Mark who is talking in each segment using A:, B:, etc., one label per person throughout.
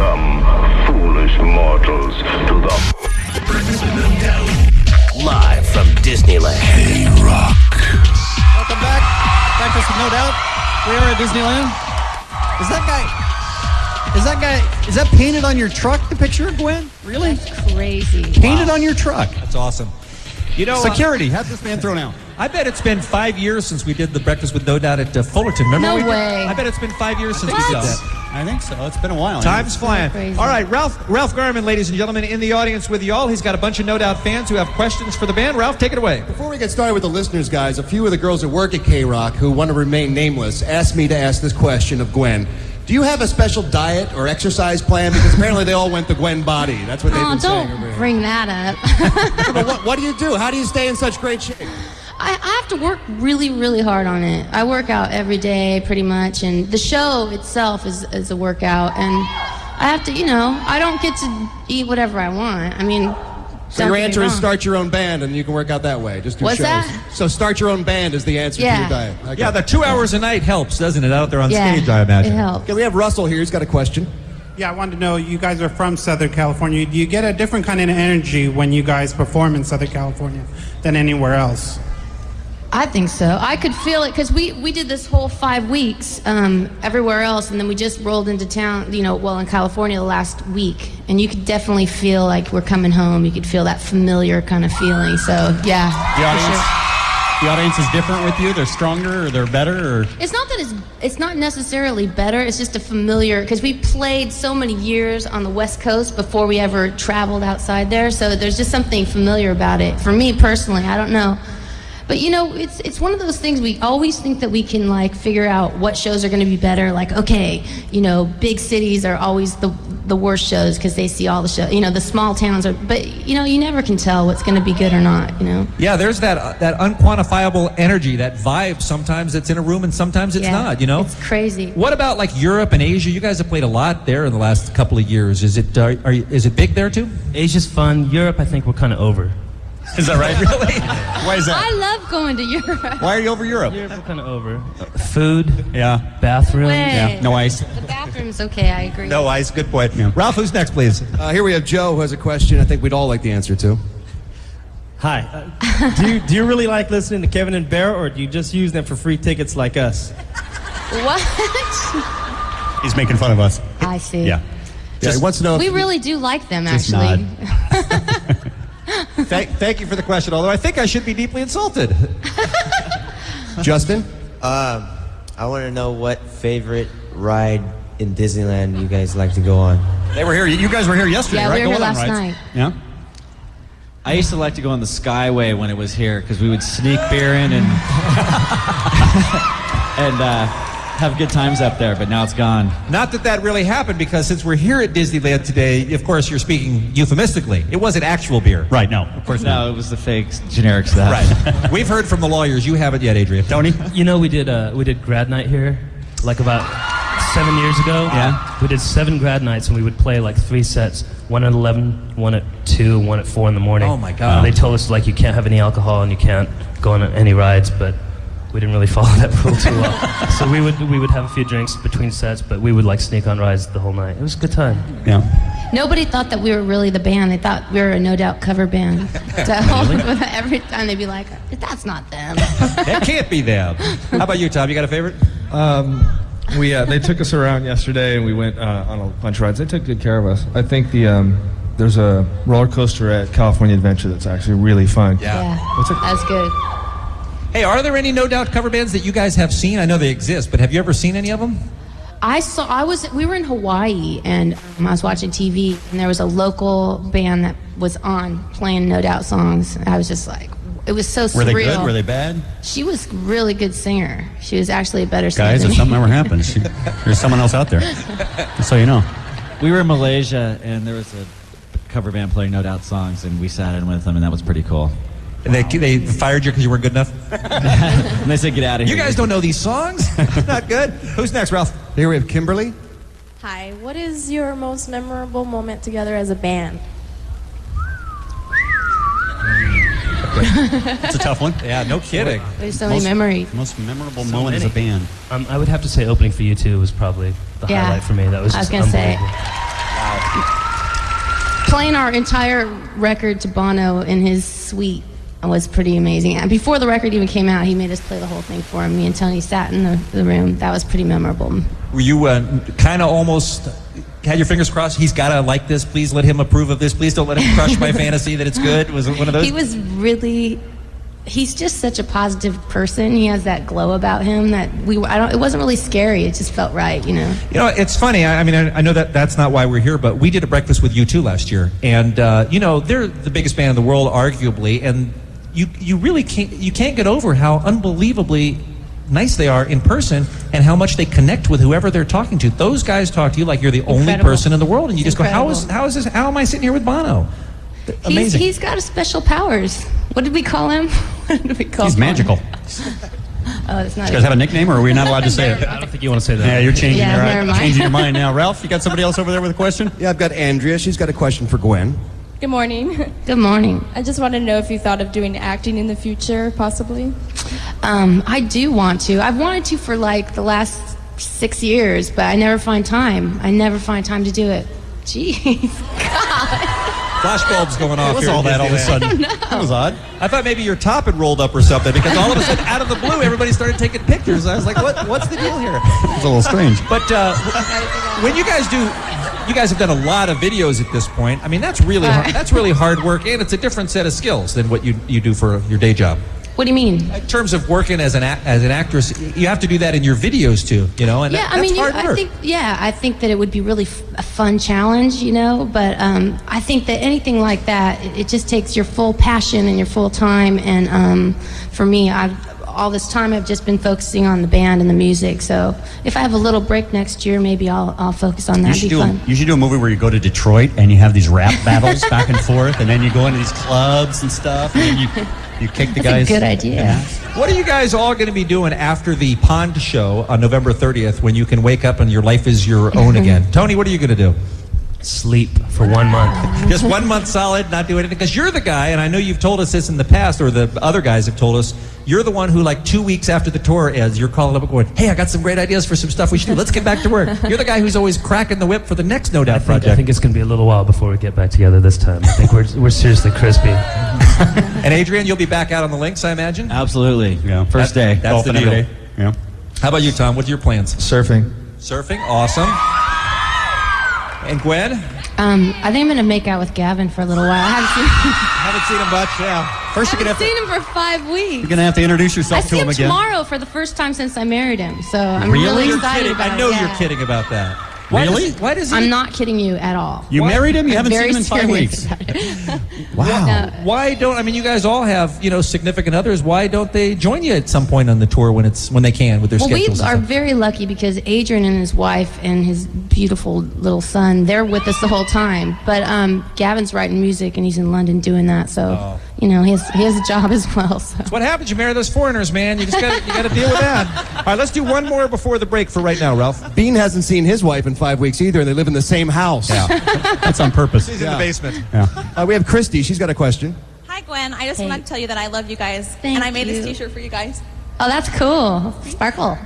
A: Welcome, foolish mortals, to the Breakfast with No Doubt.
B: Live from Disneyland.
C: KROQ.
D: Welcome back. Breakfast with No Doubt. We are at Disneyland. Is that painted on your truck, the picture of Gwen? Really?
E: That's crazy.
D: Painted on your truck.
F: That's awesome. You know,
D: Security, have this man thrown out.
F: I bet it's been 5 years since we did the Breakfast with No Doubt at Fullerton. Remember?
E: No way.
F: I bet it's been 5 years since we did that.
D: I think so. It's been a while.
F: Time's flying.
E: crazy.
F: All right, Ralph Garman, ladies and gentlemen, in the audience with you all. He's got a bunch of No Doubt fans who have questions for the band. Ralph, take it away.
G: Before we get started with the listeners, guys, a few of the girls that work at KROQ who want to remain nameless asked me to ask this question of Gwen. Do you have a special diet or exercise plan? Because apparently they all went the Gwen body. That's what they've been saying over here.
E: Don't bring that up.
G: But what do you do? How do you stay in such great shape?
E: I have to work really, really hard on it. I work out every day, pretty much, and the show itself is a workout, and I have to, I don't get to eat whatever I want. I mean,
G: so your answer is start your own band, and you can work out that way. Just do
E: What's
G: shows.
E: that?
G: So start your own band is the answer to your diet. Okay.
F: Yeah, the 2 hours a night helps, doesn't it, out there on stage, I imagine.
E: It helps.
G: Okay, we have Russell here. He's got a question.
H: Yeah, I wanted to know, you guys are from Southern California. Do you get a different kind of energy when you guys perform in Southern California than anywhere else?
E: I think so. I could feel it because we did this whole 5 weeks everywhere else, and then we just rolled into town, in California the last week, and you could definitely feel like we're coming home. You could feel that familiar kind of feeling. So yeah,
D: The audience is different with you? They're stronger or they're better? Or?
E: It's not that it's not necessarily better. It's just a familiar, because we played so many years on the West Coast before we ever traveled outside there. So there's just something familiar about it. For me personally, I don't know. But it's one of those things we always think that we can figure out what shows are going to be better. Like, okay, big cities are always the worst shows because they see all the shows. The small towns are, but you never can tell what's going to be good or not.
F: Yeah, there's that unquantifiable energy, that vibe. Sometimes it's in a room and sometimes it's not.
E: It's crazy.
F: What about Europe and Asia? You guys have played a lot there in the last couple of years. Is it big there too?
I: Asia's fun. Europe, I think we're kind of over.
D: Is that right? Really? Why is that?
E: I love going to Europe.
D: Why are you over Europe?
I: Europe, we're kind of over. Food.
D: Yeah.
I: Bathroom.
D: Yeah. No ice.
E: The bathroom's okay, I agree.
F: No ice. Good point. Yeah. Ralph, who's next, please?
G: Here we have Joe, who has a question I think we'd all like the answer to.
I: Hi. Do you really like listening to Kevin and Bear, or do you just use them for free tickets like us?
E: What?
D: He's making fun of us.
E: I see.
G: Yeah, he wants to know
E: We
G: if
E: really do like them,
D: Just
E: actually.
F: Thank you for the question, although I think I should be deeply insulted.
G: Justin?
J: I want to know what favorite ride in Disneyland you guys like to go on.
D: They were here. You guys were here yesterday,
E: Yeah,
D: right?
E: we were here
D: Going on
E: last
D: rides.
E: night.
D: Yeah.
K: I used to like to go on the Skyway when it was here because we would sneak beer in and have good times up there, but now it's gone.
F: Not that really happened, because since we're here at Disneyland today, of course you're speaking euphemistically. It wasn't actual beer.
D: Right, no, of course not.
K: No, it was the fake generic stuff.
F: Right. We've heard from the lawyers. You haven't yet, Adrian.
D: Tony?
I: We did grad night here, about 7 years ago.
D: Yeah.
I: We did 7 grad nights, and we would play 3 sets. One at 11, one at 2, one at 4 in the morning.
F: Oh, my God.
I: They told us you can't have any alcohol and you can't go on any rides, but we didn't really follow that rule too well. So we would have a few drinks between sets, but we would sneak on rides the whole night. It was a good time.
D: Yeah.
E: Nobody thought that we were really the band. They thought we were a No Doubt cover band. So every time they'd be like, that's not them.
F: That can't be them. How about you, Tom? You got a favorite?
L: They took us around yesterday, and we went on a bunch of rides. They took good care of us. I think there's a roller coaster at California Adventure that's actually really fun.
E: Yeah, that's good.
F: Hey, are there any No Doubt cover bands that you guys have seen? I know they exist, but have you ever seen any of them?
E: We were in Hawaii, and I was watching TV, and there was a local band that was on playing No Doubt songs. I was just it was so surreal.
D: Were they good? Were they bad?
E: She was a really good singer. She was actually a better singer
D: Guys,
E: than
D: if
E: me.
D: something ever happens, there's someone else out there. Just so you know.
K: We were in Malaysia, and there was a cover band playing No Doubt songs, and we sat in with them, and that was pretty cool.
F: And they fired you because you weren't good enough?
K: And they said, get out of here.
F: You guys don't know these songs? Not good. Who's next, Ralph?
G: Here we have Kimberly.
M: Hi, what is your most memorable moment together as a band?
D: It's a tough one.
F: Yeah, no kidding.
E: There's so many memories.
D: Most memorable moment as a band.
I: I would have to say opening for U2 was probably the highlight for me. That was
E: I was
I: just
E: going to say.
I: unbelievable.
E: Playing our entire record to Bono in his suite was pretty amazing. And before the record even came out, he made us play the whole thing for him. Me and Tony sat in the room. That was pretty memorable.
F: Were you kind of almost had your fingers crossed? He's got to like this. Please let him approve of this. Please don't let him crush my fantasy that it's good. Was it one of those?
E: He was really... He's just such a positive person. He has that glow about him that it wasn't really scary. It just felt right, you know.
F: You know, it's funny. I mean, I know that that's not why we're here, but we did a breakfast with U2 last year, and you know, they're the biggest band in the world, arguably, and you really can't get over how unbelievably nice they are in person and how much they connect with whoever they're talking to. Those guys talk to you like you're the only person in the world, and you just go, how is this? How am I sitting here with Bono? Amazing.
E: He's got a special powers. What did we call him? What did we call him?
C: He's magical.
E: Oh, it's not.
C: You guys have a nickname, or are we not allowed to say it?
I: I don't think you want to say that.
C: Yeah, you're changing
E: never
C: your mind now. Ralph, you got somebody else over there with a question?
G: Yeah, I've got Andrea. She's got a question for Gwen.
M: Good morning.
E: Good morning.
M: I just wanted to know if you thought of doing acting in the future, possibly.
E: I do want to. I've wanted to for like the last 6 years, but I never find time. I never find time to do it. Jeez, God.
F: Flashbulbs going off
G: What's
F: here.
G: all that all of a sudden?
C: That was odd.
F: I thought maybe your top had rolled up or something, because all of a sudden, out of the blue, everybody started taking pictures. I was like, what's the deal here?
C: It's a little strange.
F: But when you guys have done a lot of videos at this point. I mean, that's really hard work, and it's a different set of skills than what you do for your day job.
E: What do you mean?
F: In terms of working as an actress, you have to do that in your videos too, you know. And
E: yeah,
F: that's hard work.
E: I think that it would be really a fun challenge, you know. But I think that anything like that, it just takes your full passion and your full time. And for me, all this time I've just been focusing on the band and the music. So if I have a little break next year, maybe I'll focus on that.
C: You should do a movie where you go to Detroit and you have these rap battles back and forth, and then you go into these clubs and stuff, and then you kick the guys.
E: That's a good idea.
C: Yeah.
F: What are you guys all going to be doing after the Pond Show on November 30th, when you can wake up and your life is your own again? Tony, what are you going to do?
I: Sleep for 1 month.
F: Just 1 month solid, not do anything? Because you're the guy, and I know you've told us this in the past, or the other guys have told us, you're the one who, like 2 weeks after the tour ends, you're calling up and going, hey, I got some great ideas for some stuff we should do. Let's get back to work. You're the guy who's always cracking the whip for the next No Doubt project.
I: I think it's going to be a little while before we get back together this time. I think we're seriously crispy.
F: And Adrian, you'll be back out on the links, I imagine?
C: Absolutely. Yeah. First day.
F: That's the
C: Golfing
F: deal.
C: every day. Yeah.
F: How about you, Tom? What are your plans?
L: Surfing.
F: Surfing? Awesome. And Gwen?
E: I think I'm going to make out with Gavin for a little while. I
F: Haven't seen him much, yeah.
C: First,
E: haven't seen him for 5 weeks.
C: You're going to have to introduce yourself
E: I
C: to him
E: see
C: again.
E: tomorrow for the first time since I married him, so I'm really
F: You're
E: excited
F: kidding.
E: about it.
F: I know
E: Yeah.
F: you're kidding about that.
C: Really?
F: Why does he?
E: I'm not kidding you at all.
C: You married him? You
E: I'm
C: haven't seen
E: very
C: him in 5
E: serious
C: weeks.
E: about it.
C: Wow.
E: No.
F: Why don't? I mean, you guys all have significant others. Why don't they join you at some point on the tour when they can with their
E: Well, we
F: schedules?
E: are very lucky because Adrian and his wife and his beautiful little son, they're with us the whole time. But Gavin's writing music and he's in London doing that, so he has a job as well. So.
F: That's what happens. You marry those foreigners, man. You just got to deal with that. All right, let's do one more before the break for right now, Ralph.
G: Bean hasn't seen his wife in 5 weeks either, and they live in the same house.
C: Yeah. That's on purpose.
F: He's in the basement.
C: Yeah.
G: We have Christy. She's got a question.
N: Hi, Gwen. I just
E: Hey.
N: wanted to tell you that I love you guys.
E: Thank
N: and I made
E: you.
N: this t-shirt for you guys.
E: Oh, that's cool. Sparkle.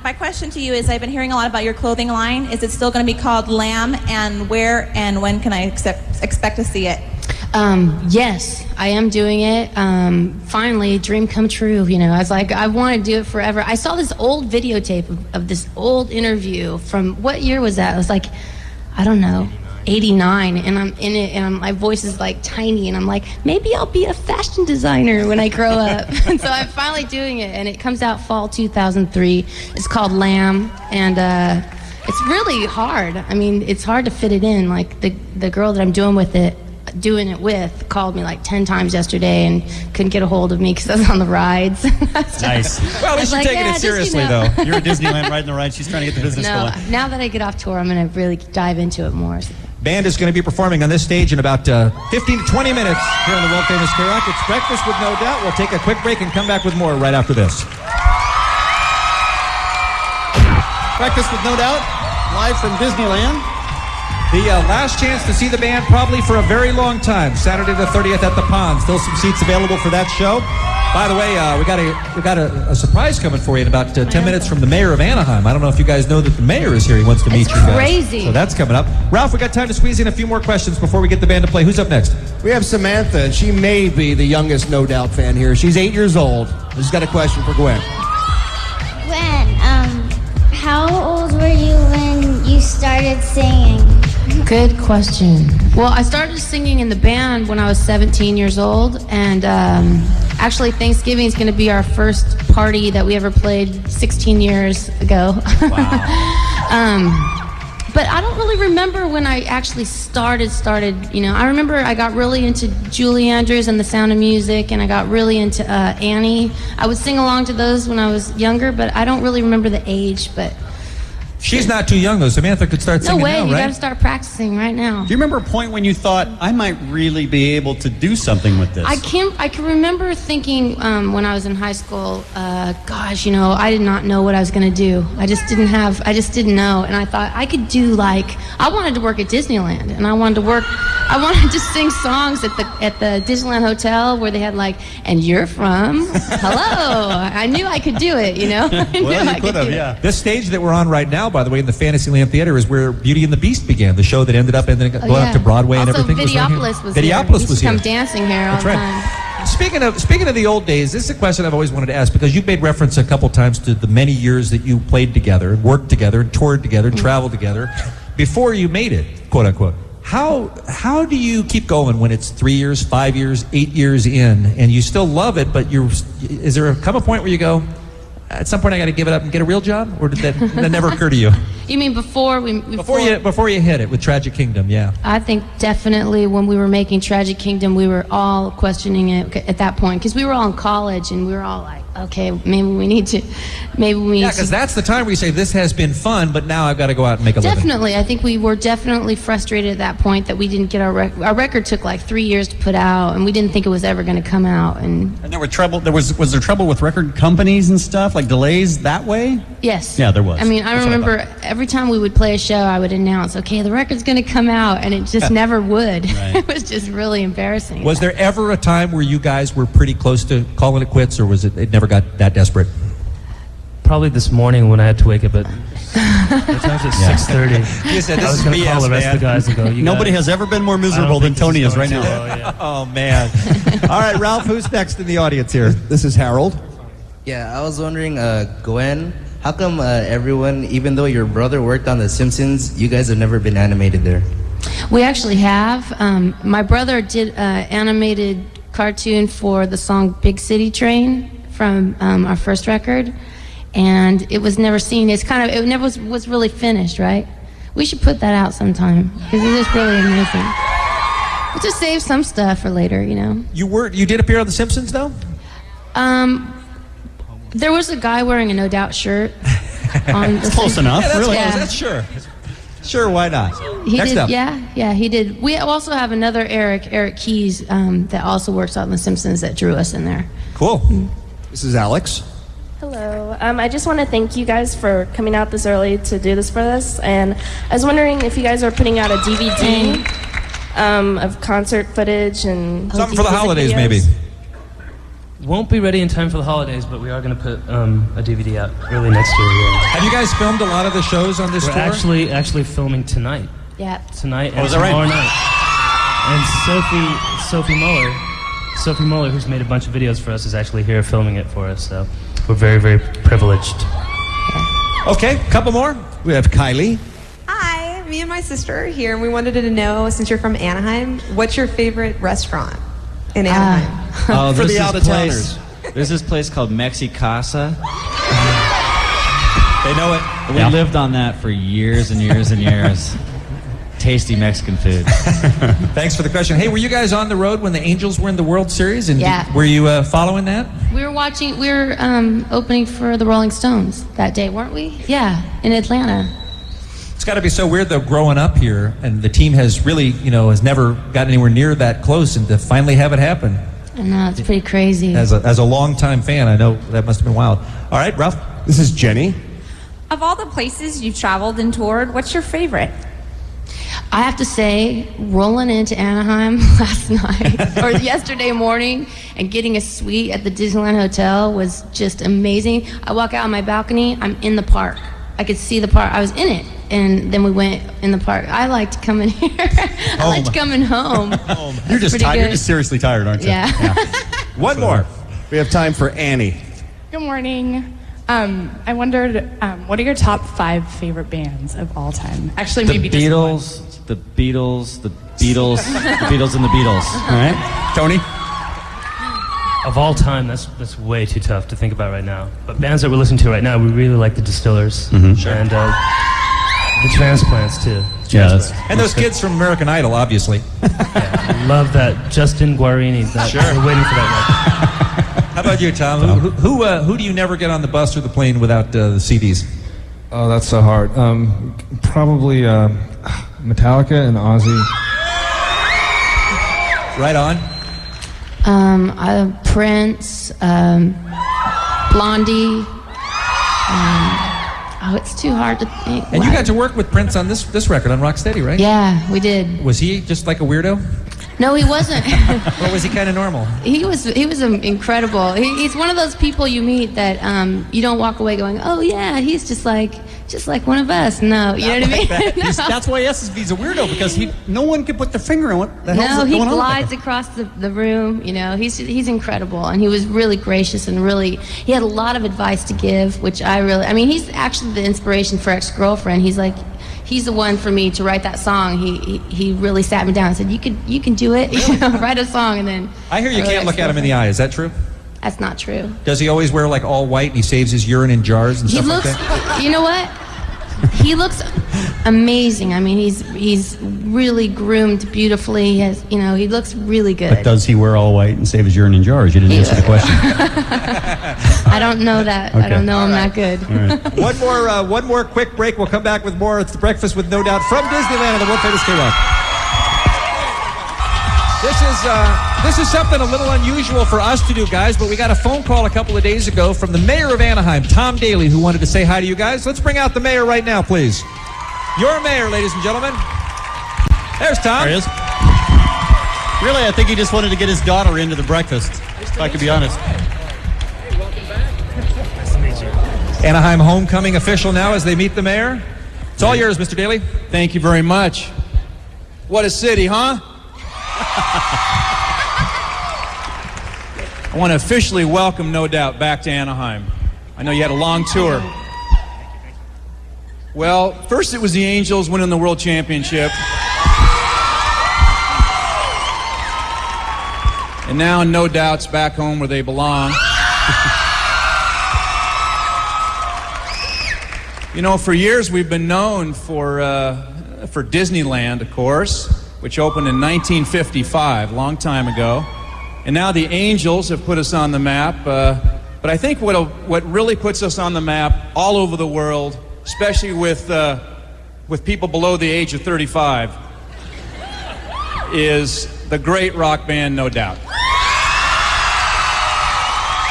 N: My question to you is, I've been hearing a lot about your clothing line. Is it still going to be called Lamb? And where and when can I expect to see it?
E: Yes, I am doing it. Finally, dream come true. I was like, I want to do it forever. I saw this old videotape of this old interview from, what year was that? It was like, I don't know, 89, and I'm in it, and my voice is like tiny, and I'm like, maybe I'll be a fashion designer when I grow up. And so I'm finally doing it, and it comes out fall 2003. It's called Lamb, and it's really hard. I mean, it's hard to fit it in. Like the girl that I'm doing it with called me like 10 times yesterday and couldn't get a hold of me because I was on the rides.
C: Nice.
F: Well, at least you're taking it seriously, though.
C: You're at Disneyland riding the ride. She's trying to get the business going.
E: Now that I get off tour, I'm going to really dive into it more.
F: Band is going to be performing on this stage in about 15 to 20 minutes here on the world-famous KROQ. It's Breakfast with No Doubt. We'll take a quick break and come back with more right after this.
C: Breakfast with No Doubt, live from Disneyland.
F: The last chance to see the band probably for a very long time. Saturday the 30th at the Pond. Still some seats available for that show. By the way, we got a surprise coming for you in about 10 minutes from the mayor of Anaheim. I don't know if you guys know that the mayor is here. He wants to meet you guys.
E: Crazy.
F: So that's coming up. Ralph, we got time to squeeze in a few more questions before we get the band to play. Who's up next?
G: We have Samantha, and she may be the youngest No Doubt fan here. She's 8 years old. She's got a question for Gwen.
O: Gwen, how old were you when you started singing?
E: Good question. Well, I started singing in the band when I was 17 years old, and actually Thanksgiving is going to be our first party that we ever played 16 years ago. Wow. But I don't really remember when I actually started, I remember I got really into Julie Andrews and The Sound of Music, and I got really into Annie. I would sing along to those when I was younger, but I don't really remember the age, but...
F: She's not too young, though. Samantha could start singing
E: now,
F: right?
E: You got to start practicing right now.
C: Do you remember a point when you thought, I might really be able to do something with this?
E: I can remember thinking when I was in high school, gosh, I did not know what I was going to do. I just didn't know. And I thought I could do I wanted to work at Disneyland, and I wanted to sing songs at the Disneyland Hotel where they had and you're from, hello. I knew I could do it, I could do it.
F: This stage that we're on right now, by the way, in the Fantasyland Theater is where Beauty and the Beast began, the show that ended up going up to Broadway and everything.
E: Videopolis was
F: Videopolis was here.
E: Come dancing here all the time.
F: Speaking of the old days, this is a question I've always wanted to ask, because you've made reference a couple times to the many years that you played together, worked together, toured together, traveled together, before you made it, quote unquote. How do you keep going when it's 3 years, 5 years, 8 years in, and you still love it, but is there come a point where you go, at some point I got to give it up and get a real job, or did that never occur to you?
E: You mean before
F: you hit it with Tragic Kingdom? Yeah.
E: I think definitely when we were making Tragic Kingdom, we were all questioning it at that point, because we were all in college and we were all like, okay, maybe we need to. Yeah,
F: because that's the time where you say, this has been fun, but now I've got to go out and make a living.
E: Definitely. I think we were definitely frustrated at that point that we didn't get our record. Our record took 3 years to put out, and we didn't think it was ever going to come out. And
C: there were trouble. Was there trouble with record companies and stuff, delays that way?
E: Yes.
C: Yeah, there was.
E: I mean, I remember every time we would play a show, I would announce, okay, the record's going to come out, and it just never would. Right. It was just really embarrassing.
F: Was there ever a time where you guys were pretty close to calling it quits, or was it never got that desperate?
I: Probably this morning when I had to wake up at 6:30.
F: You said,
I: I was going to call the rest of the guys and go,
C: Nobody has ever been more miserable than Tony is right now.
F: Oh, man. All right, Ralph, who's next in the audience here?
G: This is Harold.
J: Yeah, I was wondering, Gwen, how come everyone, even though your brother worked on The Simpsons, you guys have never been animated there?
E: We actually have. My brother did animated cartoon for the song Big City Train from our first record, and it was never seen. It never was really finished, right? We should put that out sometime, because it is really amazing. We'll just save some stuff for later,
F: You did appear on The Simpsons, though?
E: There was a guy wearing a No Doubt shirt.
C: It's close enough.
F: Yeah,
C: really?
F: That's sure. Sure, why not?
E: Next up. Yeah, he did. We also have another Eric Keys, that also works on The Simpsons, that drew us in there.
F: Cool.
G: This is Alex.
M: Hello. I just want to thank you guys for coming out this early to do this for us. And I was wondering if you guys are putting out a DVD of concert footage and
F: something for the holidays,
M: videos.
F: maybe.
I: Won't be ready in time for the holidays, but we are going to put a DVD out early next year. Yeah.
F: Have you guys filmed a lot of the shows on this
I: We're
F: tour?
I: actually filming tonight.
E: Yeah.
I: Tonight and
F: is that
I: tomorrow
F: right?
I: night. And Sophie Muller, who's made a bunch of videos for us, is actually here filming it for us. So we're very, very privileged.
F: Okay, couple more.
G: We have Kylie.
P: Hi, me and my sister are here, and we wanted to know, since you're from Anaheim, what's your favorite restaurant in Anaheim?
K: Oh,
G: For the out-of-towners.
K: There's this place called Mexicasa.
F: They know it.
K: We lived on that for years and years and years. Tasty Mexican food.
F: Thanks for the question. Hey, were you guys on the road when the Angels were in the World Series? And
E: Yeah.
F: were you following that?
E: We were opening for the Rolling Stones that day, weren't we? Yeah, in Atlanta.
F: It's got to be so weird, though, growing up here, and the team has really, has never gotten anywhere near that close, and to finally have it happen.
E: I know, it's pretty crazy.
F: As a longtime fan, I know that must have been wild. All right, Ralph.
G: This is Jenny.
Q: Of all the places you've traveled and toured, what's your favorite?
E: I have to say, rolling into Anaheim last night or yesterday morning and getting a suite at the Disneyland Hotel was just amazing. I walk out on my balcony, I'm in the park. I could see the park. I was in it. And then we went in the park. I liked coming here. I liked coming home.
C: You're just tired. You're just seriously tired, aren't you?
E: Yeah.
G: One more. We have time for Annie.
Q: Good morning. I wondered, what are your top 5 favorite bands of all time? Actually, maybe
K: The
Q: just
K: Beatles, the Beatles, the Beatles, the Beatles, and the Beatles.
C: All right. Tony?
I: Of all time, that's way too tough to think about right now. But bands that we're listening to right now, we really like the Distillers.
F: Sure.
I: And the Transplants, too.
C: Yeah,
F: and those kids from American Idol, obviously.
I: Love that. Justin Guarini.
F: Sure.
I: We're waiting for that
F: How about you, Tom? Who do you never get on the bus or the plane without the CDs?
L: Oh, that's so hard. Probably Metallica and Ozzy.
F: Right on.
E: Prince, Blondie. It's too hard to think.
F: And you got to work with Prince on this record on Rocksteady, right?
E: Yeah, we did.
F: Was he just like a weirdo?
E: No, he wasn't.
F: Or was he kind of normal?
E: He was incredible. He's one of those people you meet that you don't walk away going, oh yeah, he's just like one of us. No, you know what I mean? No.
C: That's why he's a weirdo, because no one can put their finger on what the hell's
E: he
C: going on.
E: glides across the room. You know, he's incredible, and he was really gracious and he had a lot of advice to give, which he's actually the inspiration for Ex-Girlfriend. He's the one for me to write that song. He really sat me down and said, you can do it. You know, write a song. And then
F: I hear you can't look at him in the eye. Is that true?
E: That's not true.
F: Does he always wear like all white and he saves his urine in jars and stuff like that?
E: You know what? He looks amazing. I mean, he's really groomed beautifully. He looks really good.
C: But does he wear all white and save his urine in jars? You didn't answer the question.
E: I don't know that. Okay. I don't know. I'm not good.
C: Right.
F: One more quick break. We'll come back with more. It's the Breakfast with No Doubt from Disneyland and the world famous KROQ. This is something a little unusual for us to do, guys, but we got a phone call a couple of days ago from the mayor of Anaheim, Tom Daly, who wanted to say hi to you guys. Let's bring out the mayor right now, please. Your mayor, ladies and gentlemen. There's Tom.
C: There he is. Really, I think he just wanted to get his daughter into the breakfast, if I could be honest.
F: Hey, welcome back. Nice to meet you. Anaheim homecoming official now as they meet the mayor. It's all yours, Mr. Daly.
R: Thank you very much. What a city, huh? I want to officially welcome No Doubt back to Anaheim. I know you had a long tour. Well, first it was the Angels winning the World Championship. And now No Doubt's back home where they belong. You know, for years we've been known for Disneyland, of course, which opened in 1955, a long time ago. And now the Angels have put us on the map. But I think what really puts us on the map all over the world, especially with people below the age of 35, is the great rock band No Doubt.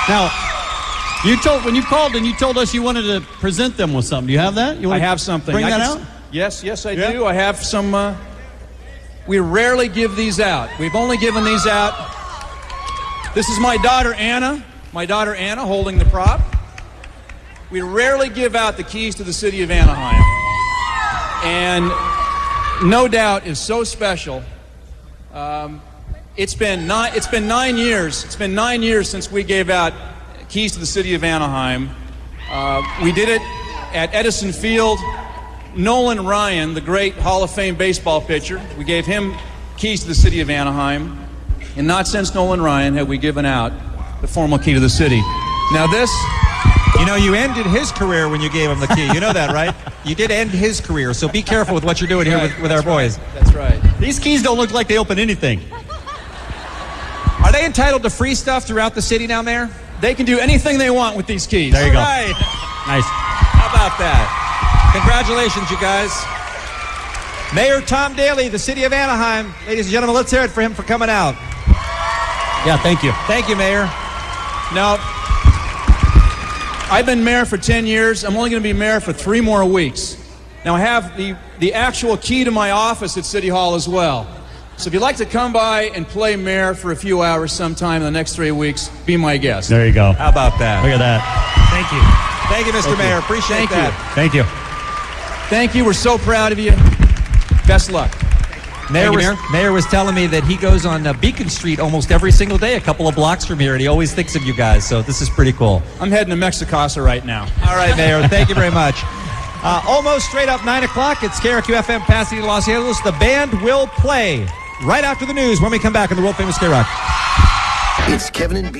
C: Now, when you called and you told us you wanted to present them with something. Do you have that?
R: I have something.
C: Bring that out?
R: Yes, I do. I have some. We rarely give these out. We've only given these out. This is my daughter Anna. My daughter Anna holding the prop. We rarely give out the keys to the city of Anaheim. And No Doubt is so special. It's been 9 years. It's been 9 years since we gave out keys to the city of Anaheim. We did it at Edison Field. Nolan Ryan, the great Hall of Fame baseball pitcher, we gave him keys to the city of Anaheim. And not since Nolan Ryan have we given out the formal key to the city. Now this...
F: You know, you ended his career when you gave him the key. You know that, right? You did end his career, so be careful with what you're doing here with our boys.
R: That's right.
C: These keys don't look like they open anything.
F: Are they entitled to free stuff throughout the city now, Mayor?
R: They can do anything they want with these keys.
C: There you go.
F: Right.
C: Nice.
F: How about that? Congratulations, you guys. Mayor Tom Daly, the city of Anaheim. Ladies and gentlemen, let's hear it for him for coming out.
C: Yeah, thank you.
F: Thank you, Mayor.
R: Now, I've been mayor for 10 years. I'm only going to be mayor for 3 more weeks. Now, I have the actual key to my office at City Hall as well. So if you'd like to come by and play mayor for a few hours sometime in the next 3 weeks, be my guest.
C: There you go.
F: How about that?
C: Look at that.
F: Thank you. Thank you, Mr. Mayor. Appreciate that.
C: Thank you.
R: Thank you. We're so proud of you. Best luck.
F: Mayor was telling me that he goes on Beacon Street almost every single day, a couple of blocks from here, and he always thinks of you guys, so this is pretty cool.
R: I'm heading to Mexicasa right now.
F: All right, Mayor. Thank you very much. Almost straight up 9 o'clock. It's KROQ FM Pasadena, Los Angeles. The band will play right after the news when we come back on the world-famous KROQ.
B: It's Kevin and Bean.